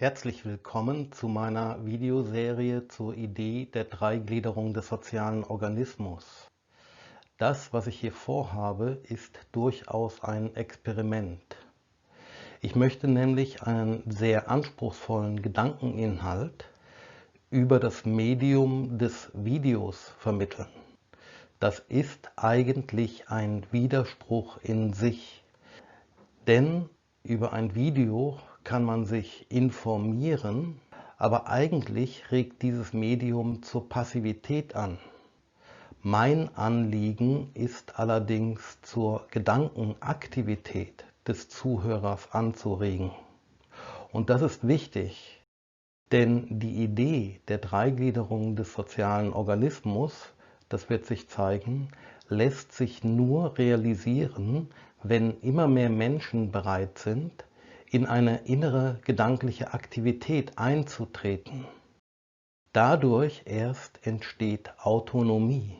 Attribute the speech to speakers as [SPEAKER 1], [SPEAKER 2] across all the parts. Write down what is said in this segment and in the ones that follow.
[SPEAKER 1] Herzlich willkommen zu meiner Videoserie zur Idee der Dreigliederung des sozialen Organismus. Das, was ich hier vorhabe, ist durchaus ein Experiment. Ich möchte nämlich einen sehr anspruchsvollen Gedankeninhalt über das Medium des Videos vermitteln. Das ist eigentlich ein Widerspruch in sich, denn über ein Video kann man sich informieren, aber eigentlich regt dieses Medium zur Passivität an. Mein Anliegen ist allerdings zur Gedankenaktivität des Zuhörers anzuregen. Und das ist wichtig, denn die Idee der Dreigliederung des sozialen Organismus, das wird sich zeigen, lässt sich nur realisieren, wenn immer mehr Menschen bereit sind, in eine innere gedankliche Aktivität einzutreten. Dadurch erst entsteht Autonomie.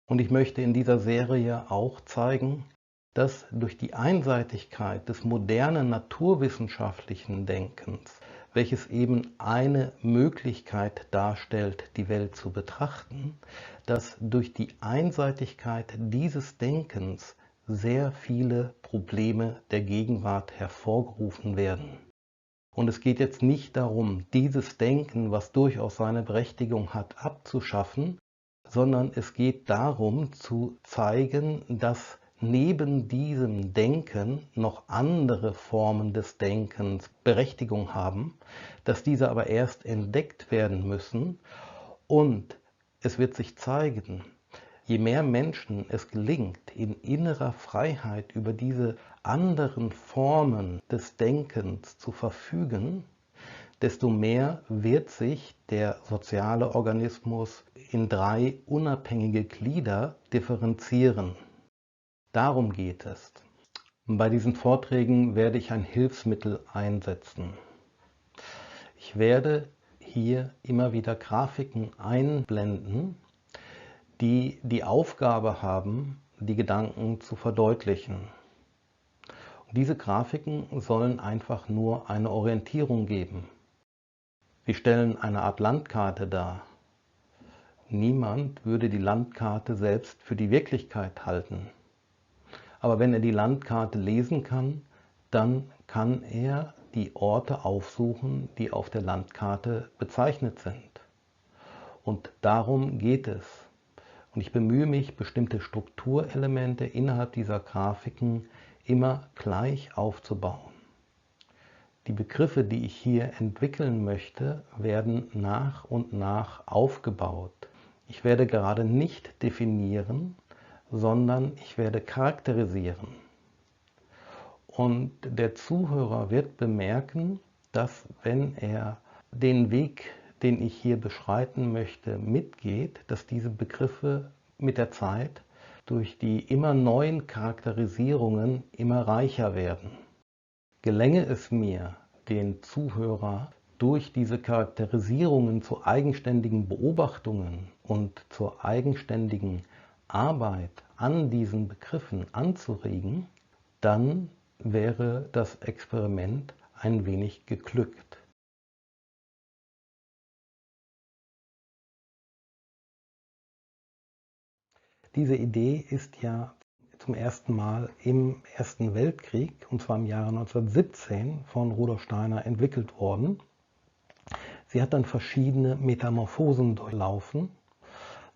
[SPEAKER 1] Und ich möchte in dieser Serie auch zeigen, dass durch die Einseitigkeit des modernen naturwissenschaftlichen Denkens, welches eben eine Möglichkeit darstellt, die Welt zu betrachten, dass durch die Einseitigkeit dieses Denkens sehr viele Probleme der Gegenwart hervorgerufen werden. Und es geht jetzt nicht darum, dieses Denken, was durchaus seine Berechtigung hat, abzuschaffen, sondern es geht darum zu zeigen, dass neben diesem Denken noch andere Formen des Denkens Berechtigung haben, dass diese aber erst entdeckt werden müssen. Und es wird sich zeigen, je mehr Menschen es gelingt, in innerer Freiheit über diese anderen Formen des Denkens zu verfügen, desto mehr wird sich der soziale Organismus in drei unabhängige Glieder differenzieren. Darum geht es. Bei diesen Vorträgen werde ich ein Hilfsmittel einsetzen. Ich werde hier immer wieder Grafiken einblenden, die die Aufgabe haben, die Gedanken zu verdeutlichen. Und diese Grafiken sollen einfach nur eine Orientierung geben. Sie stellen eine Art Landkarte dar. Niemand würde die Landkarte selbst für die Wirklichkeit halten. Aber wenn er die Landkarte lesen kann, dann kann er die Orte aufsuchen, die auf der Landkarte bezeichnet sind. Und darum geht es. Und ich bemühe mich, bestimmte Strukturelemente innerhalb dieser Grafiken immer gleich aufzubauen. Die Begriffe, die ich hier entwickeln möchte, werden nach und nach aufgebaut. Ich werde gerade nicht definieren, sondern ich werde charakterisieren. Und der Zuhörer wird bemerken, dass wenn er den Weg, den ich hier beschreiten möchte, mitgeht, dass diese Begriffe mit der Zeit durch die immer neuen Charakterisierungen immer reicher werden. Gelänge es mir, den Zuhörer durch diese Charakterisierungen zu eigenständigen Beobachtungen und zur eigenständigen Arbeit an diesen Begriffen anzuregen, dann wäre das Experiment ein wenig geglückt. Diese Idee ist ja zum ersten Mal im Ersten Weltkrieg, und zwar im Jahre 1917, von Rudolf Steiner entwickelt worden. Sie hat dann verschiedene Metamorphosen durchlaufen.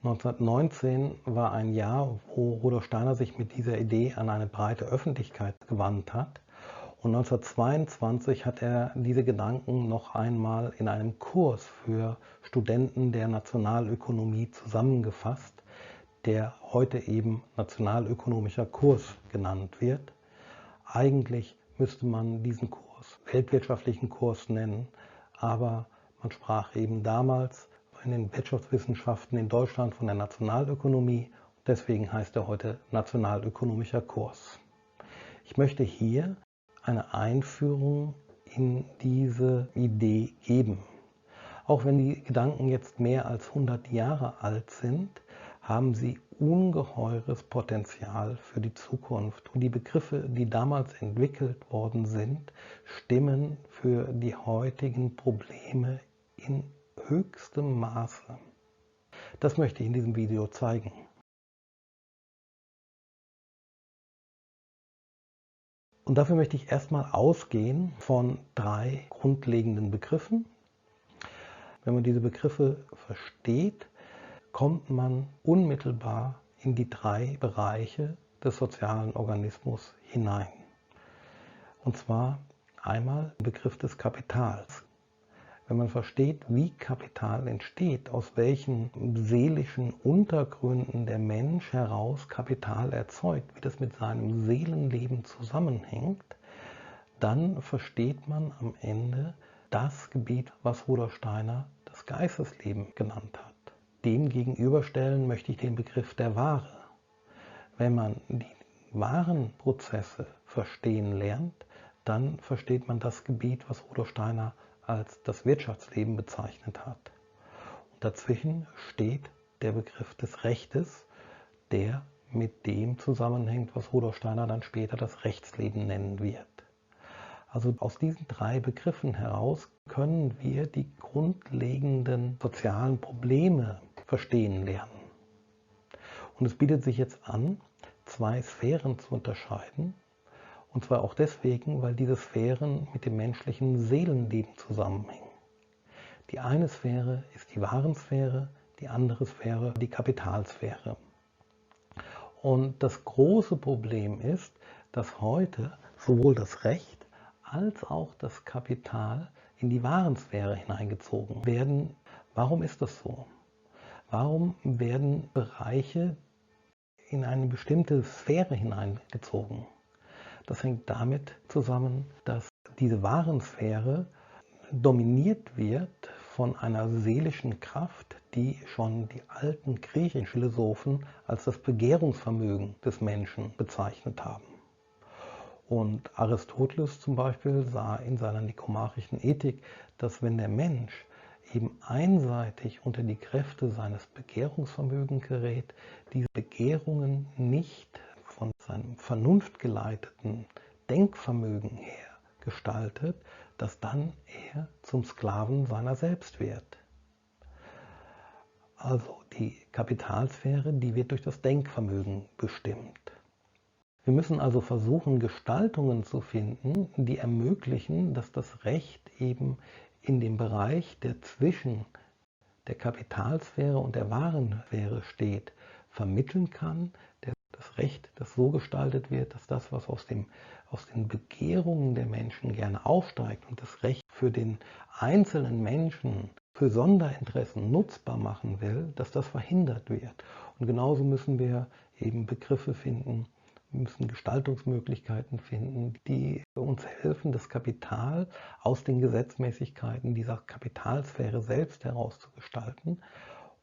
[SPEAKER 1] 1919 war ein Jahr, wo Rudolf Steiner sich mit dieser Idee an eine breite Öffentlichkeit gewandt hat. Und 1922 hat er diese Gedanken noch einmal in einem Kurs für Studenten der Nationalökonomie zusammengefasst, der heute eben nationalökonomischer Kurs genannt wird. Eigentlich müsste man diesen Kurs weltwirtschaftlichen Kurs nennen, aber man sprach eben damals in den Wirtschaftswissenschaften in Deutschland von der Nationalökonomie. Deswegen heißt er heute nationalökonomischer Kurs. Ich möchte hier eine Einführung in diese Idee geben. Auch wenn die Gedanken jetzt mehr als 100 Jahre alt sind, haben sie ungeheures Potenzial für die Zukunft. Und die Begriffe, die damals entwickelt worden sind, stimmen für die heutigen Probleme in höchstem Maße. Das möchte ich in diesem Video zeigen. Und dafür möchte ich erstmal ausgehen von 3 grundlegenden Begriffen. Wenn man diese Begriffe versteht, kommt man unmittelbar in die 3 Bereiche des sozialen Organismus hinein. Und zwar einmal der Begriff des Kapitals. Wenn man versteht, wie Kapital entsteht, aus welchen seelischen Untergründen der Mensch heraus Kapital erzeugt, wie das mit seinem Seelenleben zusammenhängt, dann versteht man am Ende das Gebiet, was Rudolf Steiner das Geistesleben genannt hat. Dem gegenüberstellen möchte ich den Begriff der Ware. Wenn man die Warenprozesse verstehen lernt, dann versteht man das Gebiet, was Rudolf Steiner als das Wirtschaftsleben bezeichnet hat. Und dazwischen steht der Begriff des Rechtes, der mit dem zusammenhängt, was Rudolf Steiner dann später das Rechtsleben nennen wird. Also aus diesen 3 Begriffen heraus können wir die grundlegenden sozialen Probleme verstehen lernen. Und es bietet sich jetzt an, 2 Sphären zu unterscheiden. Und zwar auch deswegen, weil diese Sphären mit dem menschlichen Seelenleben zusammenhängen. Die eine Sphäre ist die Warensphäre, die andere Sphäre die Kapitalsphäre. Und das große Problem ist, dass heute sowohl das Recht als auch das Kapital in die Warensphäre hineingezogen werden. Warum ist das so? Warum werden Bereiche in eine bestimmte Sphäre hineingezogen? Das hängt damit zusammen, dass diese Warensphäre dominiert wird von einer seelischen Kraft, die schon die alten griechischen Philosophen als das Begehrungsvermögen des Menschen bezeichnet haben. Und Aristoteles zum Beispiel sah in seiner nikomachischen Ethik, dass wenn der Mensch eben einseitig unter die Kräfte seines Begehrungsvermögens gerät, diese Begehrungen nicht von seinem vernunftgeleiteten Denkvermögen her gestaltet, dass dann er zum Sklaven seiner selbst wird. Also die Kapitalsphäre, die wird durch das Denkvermögen bestimmt. Wir müssen also versuchen, Gestaltungen zu finden, die ermöglichen, dass das Recht eben in dem Bereich, der zwischen der Kapitalsphäre und der Warensphäre steht, vermitteln kann. Das Recht, das so gestaltet wird, dass das, was aus den Begehrungen der Menschen gerne aufsteigt und das Recht für den einzelnen Menschen für Sonderinteressen nutzbar machen will, dass das verhindert wird. Und genauso müssen wir eben Begriffe finden, wir müssen Gestaltungsmöglichkeiten finden, die uns helfen, das Kapital aus den Gesetzmäßigkeiten dieser Kapitalsphäre selbst heraus zu gestalten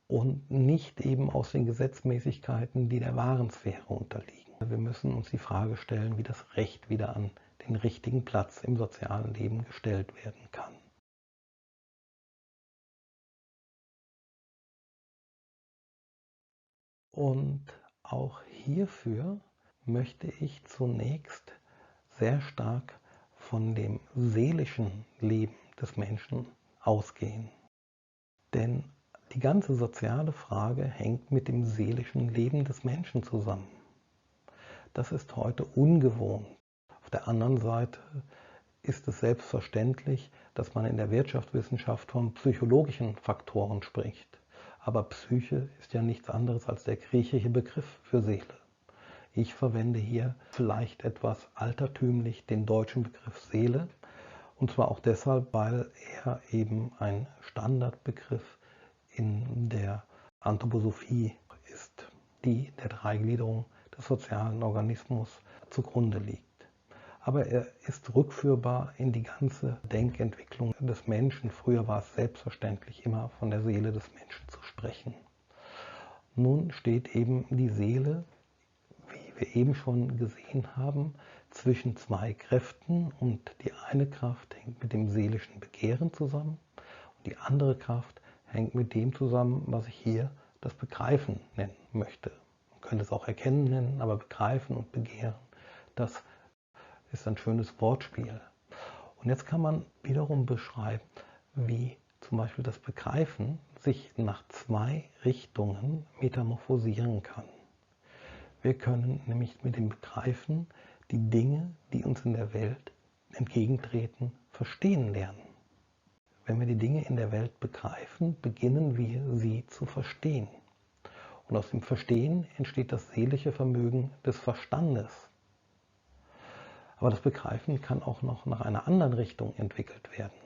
[SPEAKER 1] und nicht eben aus den Gesetzmäßigkeiten, die der Warensphäre unterliegen. Wir müssen uns die Frage stellen, wie das Recht wieder an den richtigen Platz im sozialen Leben gestellt werden kann. Und auch hierfür möchte ich zunächst sehr stark von dem seelischen Leben des Menschen ausgehen. Denn die ganze soziale Frage hängt mit dem seelischen Leben des Menschen zusammen. Das ist heute ungewohnt. Auf der anderen Seite ist es selbstverständlich, dass man in der Wirtschaftswissenschaft von psychologischen Faktoren spricht. Aber Psyche ist ja nichts anderes als der griechische Begriff für Seele. Ich verwende hier vielleicht etwas altertümlich den deutschen Begriff Seele. Und zwar auch deshalb, weil er eben ein Standardbegriff in der Anthroposophie ist, die der Dreigliederung des sozialen Organismus zugrunde liegt. Aber er ist rückführbar in die ganze Denkentwicklung des Menschen. Früher war es selbstverständlich, immer von der Seele des Menschen zu sprechen. Nun steht eben die Seele, wie wir eben schon gesehen haben, zwischen 2 Kräften und die eine Kraft hängt mit dem seelischen Begehren zusammen und die andere Kraft hängt mit dem zusammen, was ich hier das Begreifen nenne. möchte. Man könnte es auch Erkennen nennen, aber Begreifen und Begehren, das ist ein schönes Wortspiel. Und jetzt kann man wiederum beschreiben, wie zum Beispiel das Begreifen sich nach zwei Richtungen metamorphosieren kann. Wir können nämlich mit dem Begreifen die Dinge, die uns in der Welt entgegentreten, verstehen lernen. Wenn wir die Dinge in der Welt begreifen, beginnen wir sie zu verstehen. Und aus dem Verstehen entsteht das seelische Vermögen des Verstandes. Aber das Begreifen kann auch noch nach einer anderen Richtung entwickelt werden.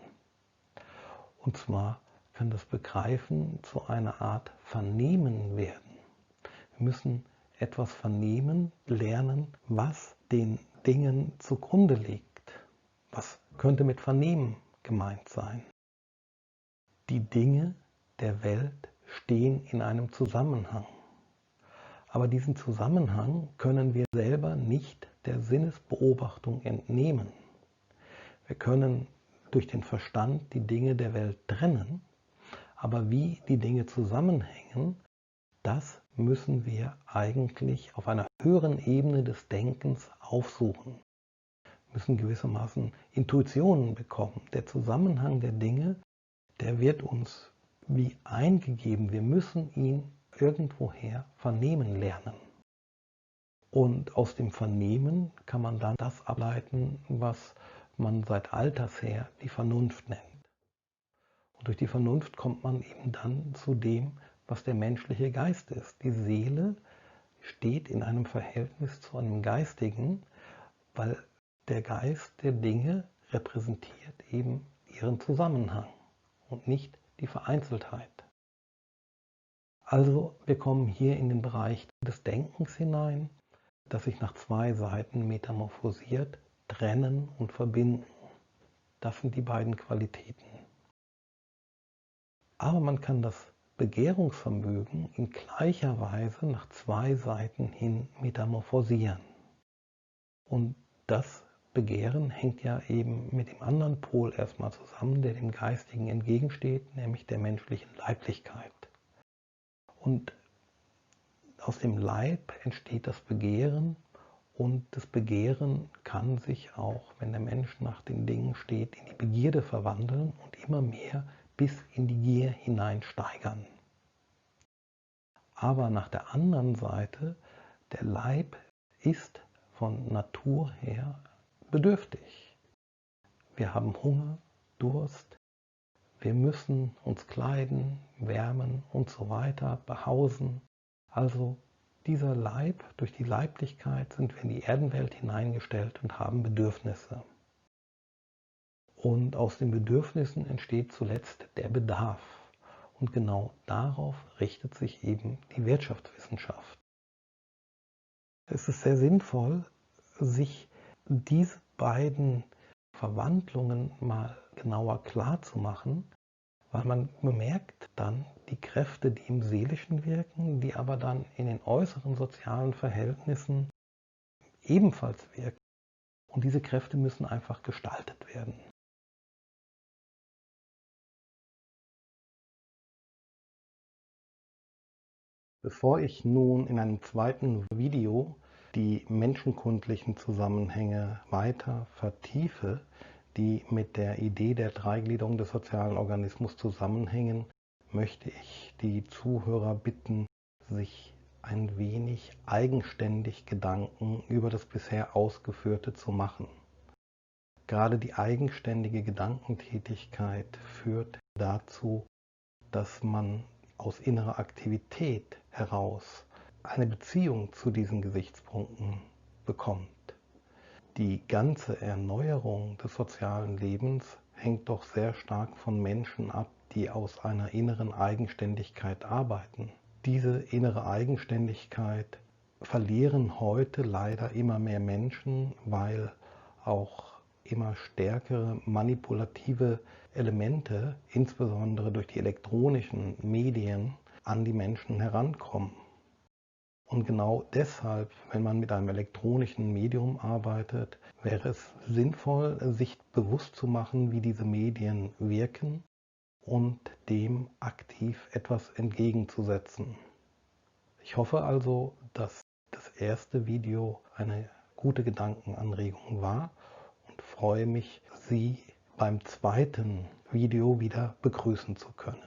[SPEAKER 1] Und zwar kann das Begreifen zu einer Art Vernehmen werden. Wir müssen etwas vernehmen, lernen, was den Dingen zugrunde liegt. Was könnte mit Vernehmen gemeint sein? Die Dinge der Welt stehen in einem Zusammenhang. Aber diesen Zusammenhang können wir selber nicht der Sinnesbeobachtung entnehmen. Wir können durch den Verstand die Dinge der Welt trennen, aber wie die Dinge zusammenhängen, das müssen wir eigentlich auf einer höheren Ebene des Denkens aufsuchen. Wir müssen gewissermaßen Intuitionen bekommen. Der Zusammenhang der Dinge, der wird uns wie eingegeben. Wir müssen ihn irgendwoher vernehmen lernen. Und aus dem Vernehmen kann man dann das ableiten, was man seit alters her die Vernunft nennt. Und durch die Vernunft kommt man eben dann zu dem, was der menschliche Geist ist. Die Seele steht in einem Verhältnis zu einem Geistigen, weil der Geist der Dinge repräsentiert eben ihren Zusammenhang und nicht die Vereinzeltheit. Also wir kommen hier in den Bereich des Denkens hinein, das sich nach zwei Seiten metamorphosiert, trennen und verbinden. Das sind die beiden Qualitäten. Aber man kann das Begehrungsvermögen in gleicher Weise nach zwei Seiten hin metamorphosieren. Und das Begehren hängt ja eben mit dem anderen Pol erstmal zusammen, der dem Geistigen entgegensteht, nämlich der menschlichen Leiblichkeit. Und aus dem Leib entsteht das Begehren und das Begehren kann sich auch, wenn der Mensch nach den Dingen steht, in die Begierde verwandeln und immer mehr bis in die Gier hinein steigern. Aber nach der anderen Seite, der Leib ist von Natur her bedürftig. Wir haben Hunger, Durst, wir müssen uns kleiden, wärmen und so weiter, behausen. Also dieser Leib, durch die Leiblichkeit sind wir in die Erdenwelt hineingestellt und haben Bedürfnisse. Und aus den Bedürfnissen entsteht zuletzt der Bedarf. Und genau darauf richtet sich eben die Wirtschaftswissenschaft. Es ist sehr sinnvoll, sich diese beiden Verwandlungen mal genauer klar zu machen, weil man bemerkt dann die Kräfte, die im Seelischen wirken, die aber dann in den äußeren sozialen Verhältnissen ebenfalls wirken. Und diese Kräfte müssen einfach gestaltet werden. Bevor ich nun in einem zweiten Video die menschenkundlichen Zusammenhänge weiter vertiefe, die mit der Idee der Dreigliederung des sozialen Organismus zusammenhängen, möchte ich die Zuhörer bitten, sich ein wenig eigenständig Gedanken über das bisher Ausgeführte zu machen. Gerade die eigenständige Gedankentätigkeit führt dazu, dass man aus innerer Aktivität heraus eine Beziehung zu diesen Gesichtspunkten bekommt. Die ganze Erneuerung des sozialen Lebens hängt doch sehr stark von Menschen ab, die aus einer inneren Eigenständigkeit arbeiten. Diese innere Eigenständigkeit verlieren heute leider immer mehr Menschen, weil auch immer stärkere manipulative Elemente, insbesondere durch die elektronischen Medien, an die Menschen herankommen. Und genau deshalb, wenn man mit einem elektronischen Medium arbeitet, wäre es sinnvoll, sich bewusst zu machen, wie diese Medien wirken und dem aktiv etwas entgegenzusetzen. Ich hoffe also, dass das erste Video eine gute Gedankenanregung war und freue mich, Sie beim zweiten Video wieder begrüßen zu können.